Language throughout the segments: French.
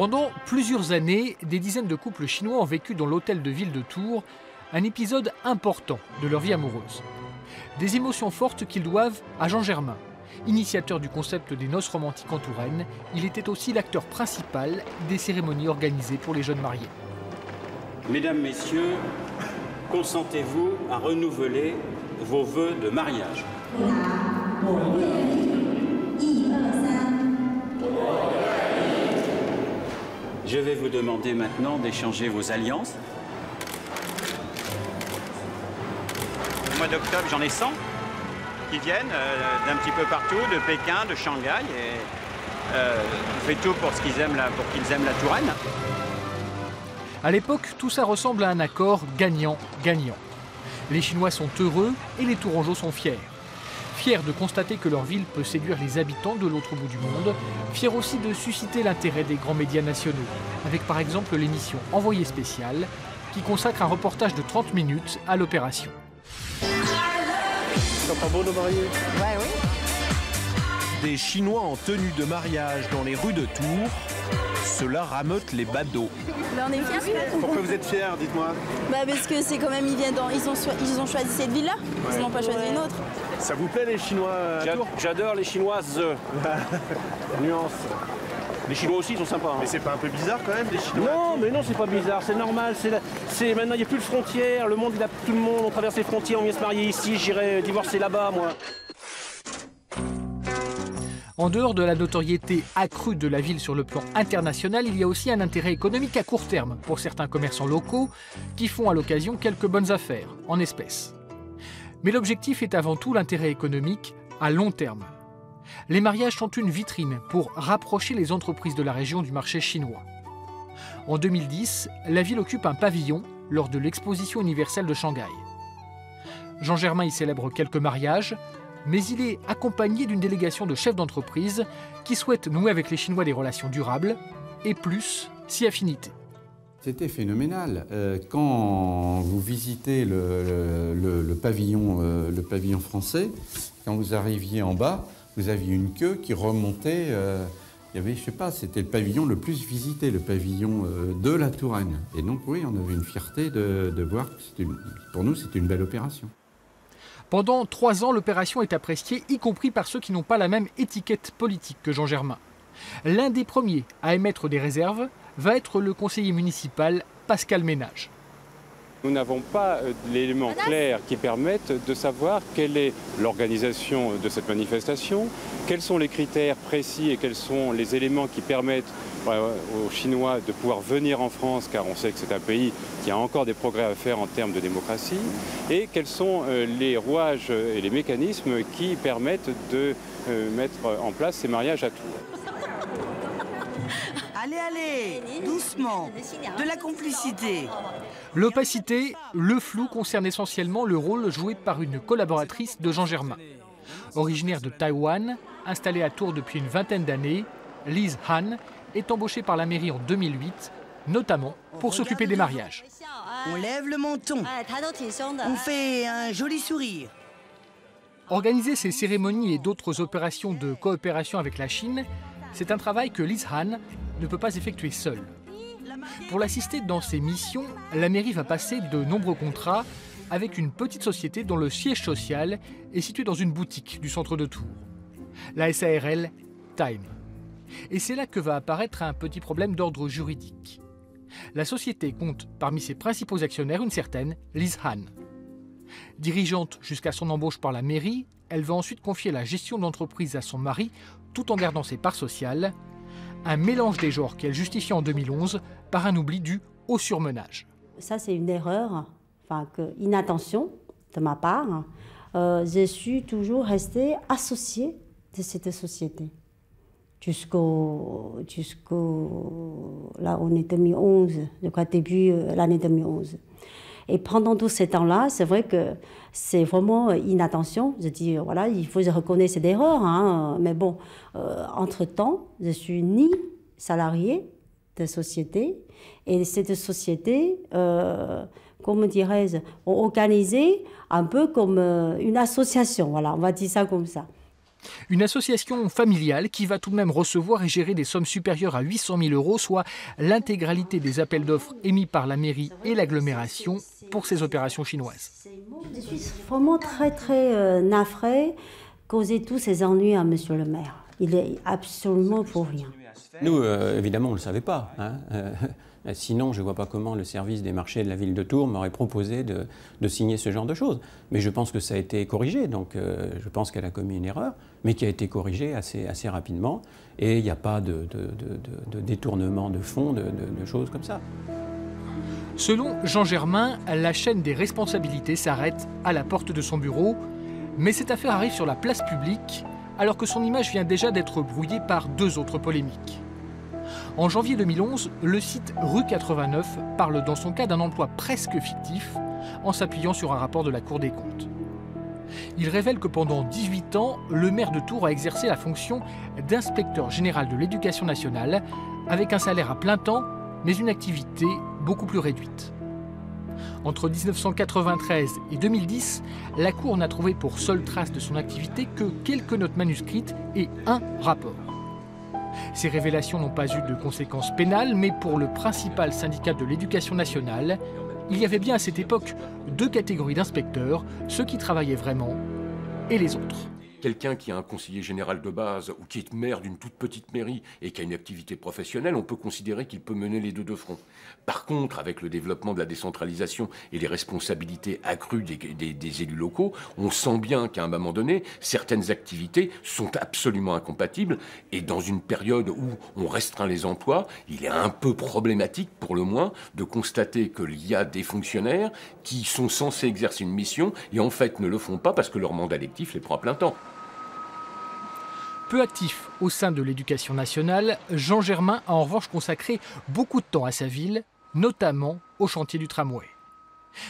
Pendant plusieurs années, des dizaines de couples chinois ont vécu dans l'hôtel de ville de Tours un épisode important de leur vie amoureuse. Des émotions fortes qu'ils doivent à Jean Germain. Initiateur du concept des noces romantiques en Touraine, il était aussi l'acteur principal des cérémonies organisées pour les jeunes mariés. Mesdames, Messieurs, consentez-vous à renouveler vos vœux de mariage? Je vais vous demander maintenant d'échanger vos alliances. Au mois d'octobre, j'en ai 100 qui viennent d'un petit peu partout, de Pékin, de Shanghai. Et on fait tout pour qu'ils aiment la Touraine. À l'époque, tout ça ressemble à un accord gagnant-gagnant. Les Chinois sont heureux et les Tourangeaux sont fiers. Fiers de constater que leur ville peut séduire les habitants de l'autre bout du monde, fiers aussi de susciter l'intérêt des grands médias nationaux, avec par exemple l'émission Envoyé spécial, qui consacre un reportage de 30 minutes à l'opération. C'est pas beau de marier? Ouais, oui. Des Chinois en tenue de mariage dans les rues de Tours, cela rameute les badauds. Ben, on est fiers. Pourquoi vous êtes fiers, dites-moi? Parce que c'est quand même, ils ont choisi cette ville-là, ils n'ont pas choisi une autre. Ça vous plaît les Chinois à Tours? J'adore les Chinoises. Nuance. Les Chinois aussi sont sympas. Mais c'est pas un peu bizarre quand même, les Chinois? Non, mais non, c'est pas bizarre, c'est normal. Maintenant, il n'y a plus de frontières. Le monde, tout le monde, on traverse les frontières, on vient se marier ici, j'irai divorcer là-bas, moi. En dehors de la notoriété accrue de la ville sur le plan international, il y a aussi un intérêt économique à court terme pour certains commerçants locaux qui font à l'occasion quelques bonnes affaires, en espèces. Mais l'objectif est avant tout l'intérêt économique à long terme. Les mariages sont une vitrine pour rapprocher les entreprises de la région du marché chinois. En 2010, la ville occupe un pavillon lors de l'exposition universelle de Shanghai. Jean Germain y célèbre quelques mariages, mais il est accompagné d'une délégation de chefs d'entreprise qui souhaitent nouer avec les Chinois des relations durables et plus si affinité. C'était phénoménal. Quand vous visitez le pavillon français, quand vous arriviez en bas, vous aviez une queue qui remontait. Il y avait, je sais pas, c'était le pavillon le plus visité, le pavillon de la Touraine. Et donc oui, on avait une fierté de voir que pour nous, c'était une belle opération. Pendant 3 ans, l'opération est appréciée, y compris par ceux qui n'ont pas la même étiquette politique que Jean Germain. L'un des premiers à émettre des réserves va être le conseiller municipal Pascal Ménage. Nous n'avons pas l'élément clair qui permette de savoir quelle est l'organisation de cette manifestation, quels sont les critères précis et quels sont les éléments qui permettent aux Chinois de pouvoir venir en France, car on sait que c'est un pays qui a encore des progrès à faire en termes de démocratie, et quels sont les rouages et les mécanismes qui permettent de mettre en place ces mariages à Tours. Allez, allez, doucement, de la complicité. L'opacité, le flou concerne essentiellement le rôle joué par une collaboratrice de Jean Germain. Originaire de Taïwan, installée à Tours depuis une vingtaine d'années, Liz Han est embauchée par la mairie en 2008, notamment pour s'occuper des mariages. On lève le menton, on fait un joli sourire. Organiser ces cérémonies et d'autres opérations de coopération avec la Chine, c'est un travail que Liz Han ne peut pas effectuer seule. Pour l'assister dans ses missions, la mairie va passer de nombreux contrats avec une petite société dont le siège social est situé dans une boutique du centre de Tours, la SARL Time. Et c'est là que va apparaître un petit problème d'ordre juridique. La société compte parmi ses principaux actionnaires une certaine Liz Han. Dirigeante jusqu'à son embauche par la mairie, elle va ensuite confier la gestion de l'entreprise à son mari tout en gardant ses parts sociales. Un mélange des genres qu'elle justifie en 2011 par un oubli dû au surmenage. Ça, c'est une erreur, une attention de ma part. Je suis toujours restée associée de cette société. Jusqu'au là, on est 2011, je crois début l'année 2011. Et pendant tout ce temps-là, c'est vrai que c'est vraiment une attention. Je dis, voilà, il faut reconnaître cette erreur. Hein. Mais bon, entre-temps, je suis ni salariée de société. Et cette société, comment dirais-je, organisée un peu comme une association. Voilà, on va dire ça comme ça. Une association familiale qui va tout de même recevoir et gérer des sommes supérieures à 800 000 €, soit l'intégralité des appels d'offres émis par la mairie et l'agglomération pour ces opérations chinoises. Je suis vraiment très navrée, causer tous ces ennuis à monsieur le maire. Il est absolument pour rien. Nous, évidemment, on ne le savait pas. Sinon, je ne vois pas comment le service des marchés de la ville de Tours m'aurait proposé de signer ce genre de choses. Mais je pense que ça a été corrigé, donc je pense qu'elle a commis une erreur, mais qui a été corrigée assez rapidement. Et il n'y a pas de détournement de fonds, de choses comme ça. Selon Jean Germain, la chaîne des responsabilités s'arrête à la porte de son bureau, mais cette affaire arrive sur la place publique, alors que son image vient déjà d'être brouillée par 2 autres polémiques. En janvier 2011, le site Rue 89 parle dans son cas d'un emploi presque fictif, en s'appuyant sur un rapport de la Cour des comptes. Il révèle que pendant 18 ans, le maire de Tours a exercé la fonction d'inspecteur général de l'éducation nationale, avec un salaire à plein temps, mais une activité beaucoup plus réduite. Entre 1993 et 2010, la Cour n'a trouvé pour seule trace de son activité que quelques notes manuscrites et un rapport. Ces révélations n'ont pas eu de conséquences pénales, mais pour le principal syndicat de l'éducation nationale, il y avait bien à cette époque 2 catégories d'inspecteurs, ceux qui travaillaient vraiment et les autres. Quelqu'un qui a un conseiller général de base ou qui est maire d'une toute petite mairie et qui a une activité professionnelle, on peut considérer qu'il peut mener les 2 de front. Par contre, avec le développement de la décentralisation et les responsabilités accrues des élus locaux, on sent bien qu'à un moment donné, certaines activités sont absolument incompatibles et dans une période où on restreint les emplois, il est un peu problématique, pour le moins, de constater qu'il y a des fonctionnaires qui sont censés exercer une mission et en fait ne le font pas parce que leur mandat lectif les prend à plein temps. Peu actif au sein de l'éducation nationale, Jean Germain a en revanche consacré beaucoup de temps à sa ville, notamment au chantier du tramway.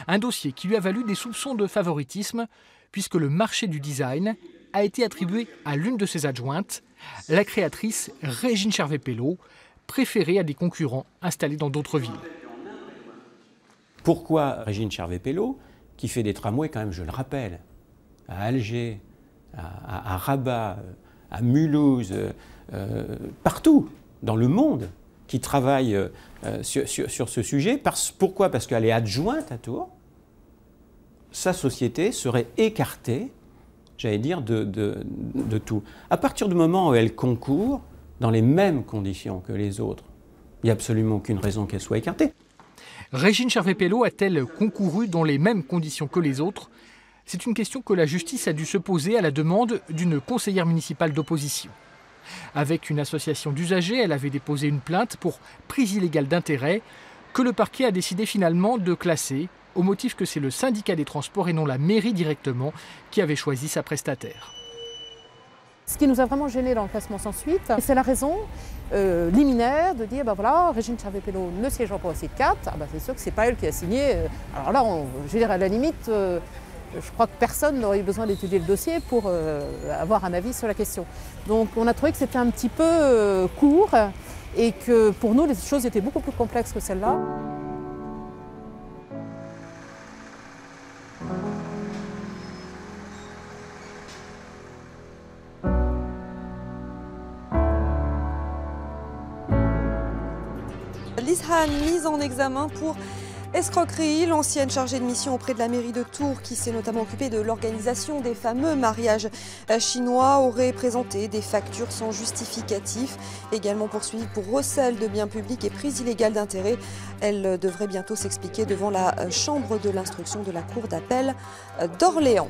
Un dossier qui lui a valu des soupçons de favoritisme, puisque le marché du design a été attribué à l'une de ses adjointes, la créatrice Régine Charvet-Pelleau, préférée à des concurrents installés dans d'autres villes. Pourquoi Régine Charvet-Pelleau, qui fait des tramways quand même, je le rappelle, à Alger, à Rabat, à Mulhouse, partout dans le monde, qui travaille sur ce sujet. Pourquoi? Parce qu'elle est adjointe à Tours. Sa société serait écartée, j'allais dire, de tout. À partir du moment où elle concourt dans les mêmes conditions que les autres, il n'y a absolument aucune raison qu'elle soit écartée. Régine Charvet-Pelleau a-t-elle concouru dans les mêmes conditions que les autres? C'est une question que la justice a dû se poser à la demande d'une conseillère municipale d'opposition. Avec une association d'usagers, elle avait déposé une plainte pour prise illégale d'intérêt que le parquet a décidé finalement de classer au motif que c'est le syndicat des transports et non la mairie directement qui avait choisi sa prestataire. Ce qui nous a vraiment gênés dans le classement sans suite, c'est la raison liminaire de dire, ben voilà, Régine Charvet-Pelleau ne siégeant pas au site 4, c'est sûr que c'est pas elle qui a signé. Alors là, je veux dire, à la limite, je crois que personne n'aurait eu besoin d'étudier le dossier pour avoir un avis sur la question. Donc on a trouvé que c'était un petit peu court et que pour nous, les choses étaient beaucoup plus complexes que celle-là. Lise Han, mise en examen pour escroquerie. L'ancienne chargée de mission auprès de la mairie de Tours, qui s'est notamment occupée de l'organisation des fameux mariages chinois, aurait présenté des factures sans justificatif. Également poursuivie pour recel de biens publics et prise illégale d'intérêt. Elle devrait bientôt s'expliquer devant la chambre de l'instruction de la cour d'appel d'Orléans.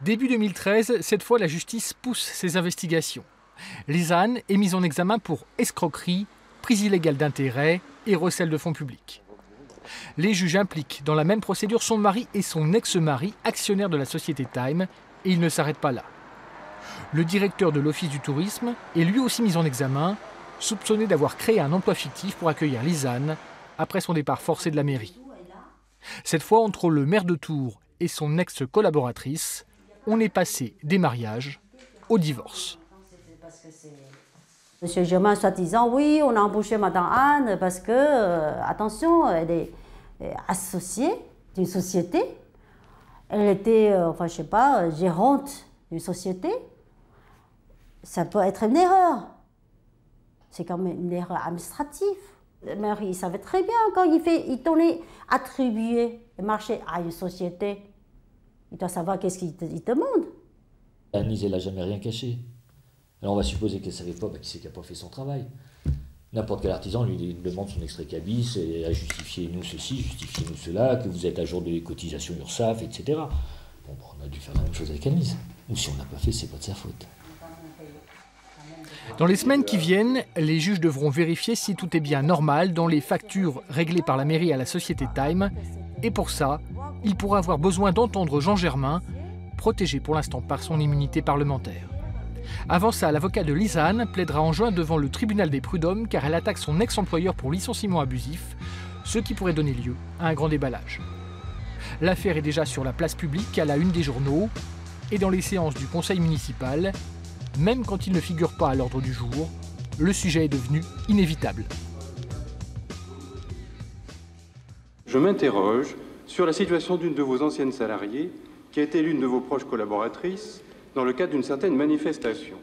Début 2013, cette fois la justice pousse ses investigations. Lise Han est mise en examen pour escroquerie, prise illégale d'intérêt et recel de fonds publics. Les juges impliquent dans la même procédure son mari et son ex-mari, actionnaires de la société Time, et ils ne s'arrêtent pas là. Le directeur de l'Office du tourisme est lui aussi mis en examen, soupçonné d'avoir créé un emploi fictif pour accueillir Lise Han après son départ forcé de la mairie. Cette fois, entre le maire de Tours et son ex-collaboratrice, on est passé des mariages au divorce. Monsieur Germain, soi-disant, oui, on a embauché Madame Anne parce que, attention, elle est associée d'une société Elle était, enfin je sais pas, gérante d'une société. Ça peut être une erreur. C'est quand même une erreur administrative. Le maire, il savait très bien quand il donnait attribuer le marché à une société. Il doit savoir qu'est-ce qu'il demande. Anne-Lise, elle n'a jamais rien caché. Alors on va supposer qu'elle ne savait pas, qui c'est qui n'a pas fait son travail. N'importe quel artisan lui demande son extrait cabis, et à justifier nous ceci, justifier nous cela, que vous êtes à jour de cotisations URSSAF, etc. Bon, on a dû faire la même chose avec Anne-Lise. Ou si on ne l'a pas fait, c'est pas de sa faute. Dans les semaines qui viennent, les juges devront vérifier si tout est bien normal dans les factures réglées par la mairie à la société Time. Et pour ça, il pourra avoir besoin d'entendre Jean Germain, protégé pour l'instant par son immunité parlementaire. Avant ça, l'avocat de Lise Han plaidera en juin devant le tribunal des prud'hommes car elle attaque son ex-employeur pour licenciement abusif, ce qui pourrait donner lieu à un grand déballage. L'affaire est déjà sur la place publique, à la une des journaux et dans les séances du conseil municipal. Même quand il ne figure pas à l'ordre du jour, le sujet est devenu inévitable. Je m'interroge sur la situation d'une de vos anciennes salariées qui a été l'une de vos proches collaboratrices dans le cadre d'une certaine manifestation.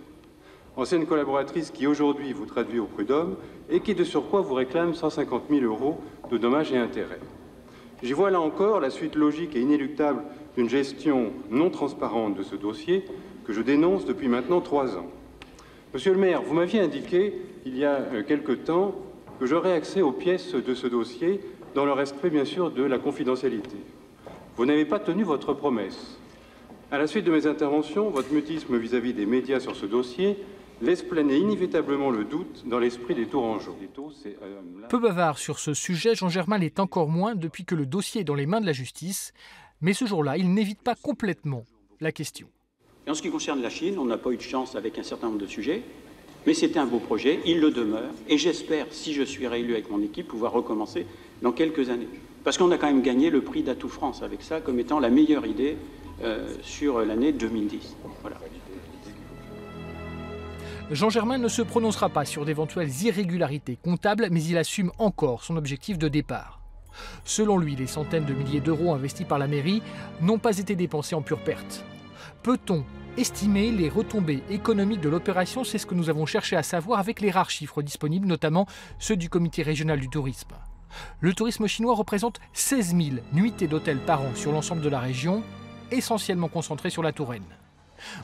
Ancienne collaboratrice qui aujourd'hui vous traduit au prud'homme et qui de surcroît vous réclame 150 000 € de dommages et intérêts. J'y vois là encore la suite logique et inéluctable d'une gestion non transparente de ce dossier que je dénonce depuis maintenant 3 ans. Monsieur le maire, vous m'aviez indiqué, il y a quelque temps, que j'aurais accès aux pièces de ce dossier, dans le respect, bien sûr, de la confidentialité. Vous n'avez pas tenu votre promesse. À la suite de mes interventions, votre mutisme vis-à-vis des médias sur ce dossier laisse planer inévitablement le doute dans l'esprit des Tourangeaux. Peu bavard sur ce sujet, Jean Germain l'est encore moins depuis que le dossier est dans les mains de la justice. Mais ce jour-là, il n'évite pas complètement la question. Et en ce qui concerne la Chine, on n'a pas eu de chance avec un certain nombre de sujets, mais c'était un beau projet, il le demeure, et j'espère, si je suis réélu avec mon équipe, pouvoir recommencer dans quelques années. Parce qu'on a quand même gagné le prix d'Atout France avec ça, comme étant la meilleure idée sur l'année 2010. Voilà. Jean Germain ne se prononcera pas sur d'éventuelles irrégularités comptables, mais il assume encore son objectif de départ. Selon lui, les centaines de milliers d'euros investis par la mairie n'ont pas été dépensés en pure perte. Peut-on estimer les retombées économiques de l'opération? C'est ce que nous avons cherché à savoir avec les rares chiffres disponibles, notamment ceux du comité régional du tourisme. Le tourisme chinois représente 16 000 nuitées d'hôtels par an sur l'ensemble de la région, essentiellement concentrées sur la Touraine.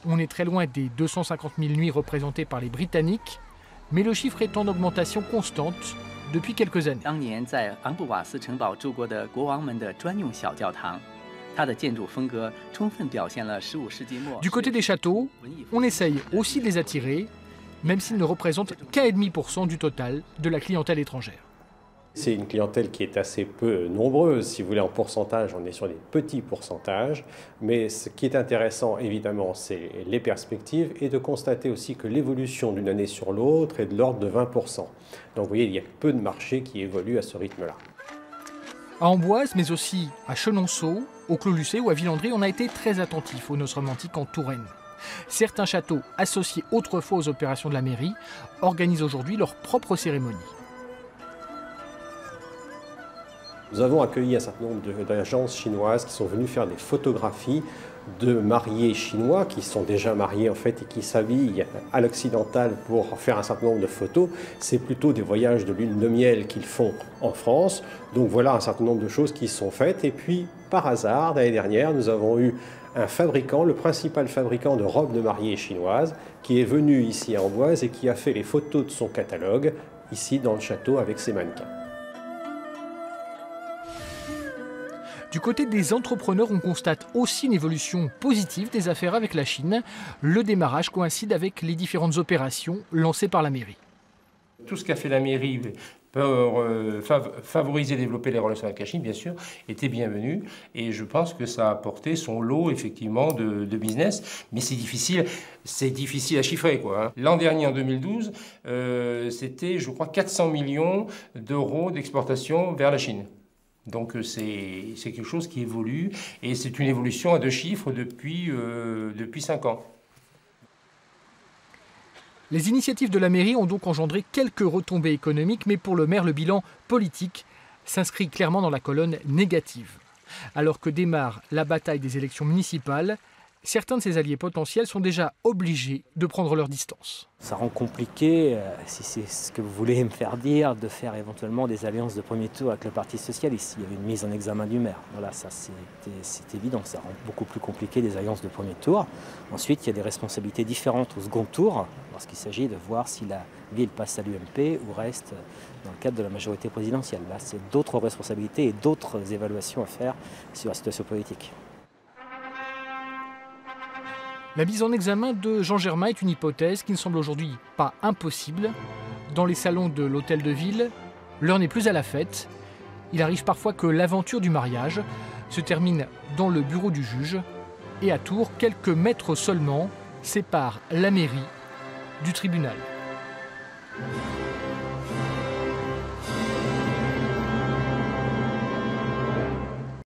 On est très loin des 250 000 nuits représentées par les Britanniques, mais le chiffre est en augmentation constante depuis quelques années. Du côté des châteaux, on essaye aussi de les attirer, même s'ils ne représentent qu'un 1,5% du total de la clientèle étrangère. C'est une clientèle qui est assez peu nombreuse, si vous voulez, en pourcentage, on est sur des petits pourcentages, mais ce qui est intéressant, évidemment, c'est les perspectives et de constater aussi que l'évolution d'une année sur l'autre est de l'ordre de 20%. Donc vous voyez, il y a peu de marchés qui évoluent à ce rythme-là. À Amboise, mais aussi à Chenonceau, au Clos Lucé ou à Villandry, on a été très attentifs aux noces romantiques en Touraine. Certains châteaux, associés autrefois aux opérations de la mairie, organisent aujourd'hui leur propre cérémonie. Nous avons accueilli un certain nombre d'agences chinoises qui sont venues faire des photographies de mariés chinois qui sont déjà mariés en fait et qui s'habillent à l'occidental pour faire un certain nombre de photos. C'est plutôt des voyages de lune de miel qu'ils font en France. Donc voilà un certain nombre de choses qui sont faites. Et puis par hasard, l'année dernière, nous avons eu un fabricant, le principal fabricant de robes de mariée chinoises, qui est venu ici à Amboise et qui a fait les photos de son catalogue ici dans le château avec ses mannequins. Du côté des entrepreneurs, on constate aussi une évolution positive des affaires avec la Chine. Le démarrage coïncide avec les différentes opérations lancées par la mairie. Tout ce qu'a fait la mairie pour favoriser et développer les relations avec la Chine, bien sûr, était bienvenu. Et je pense que ça a apporté son lot, effectivement, de business. Mais c'est difficile à chiffrer, quoi. L'an dernier, en 2012, c'était, je crois, 400 millions d'euros d'exportation vers la Chine. Donc c'est quelque chose qui évolue et c'est une évolution à 2 chiffres depuis 5 ans. Les initiatives de la mairie ont donc engendré quelques retombées économiques, mais pour le maire, le bilan politique s'inscrit clairement dans la colonne négative. Alors que démarre la bataille des élections municipales, certains de ses alliés potentiels sont déjà obligés de prendre leur distance. Ça rend compliqué, si c'est ce que vous voulez me faire dire, de faire éventuellement des alliances de premier tour avec le Parti socialiste. Il y avait une mise en examen du maire. Voilà, ça c'est évident, ça rend beaucoup plus compliqué des alliances de premier tour. Ensuite, il y a des responsabilités différentes au second tour, lorsqu'il s'agit de voir si la ville passe à l'UMP ou reste dans le cadre de la majorité présidentielle. Là, c'est d'autres responsabilités et d'autres évaluations à faire sur la situation politique. La mise en examen de Jean Germain est une hypothèse qui ne semble aujourd'hui pas impossible. Dans les salons de l'hôtel de ville, l'heure n'est plus à la fête. Il arrive parfois que l'aventure du mariage se termine dans le bureau du juge. Et à Tours, quelques mètres seulement séparent la mairie du tribunal.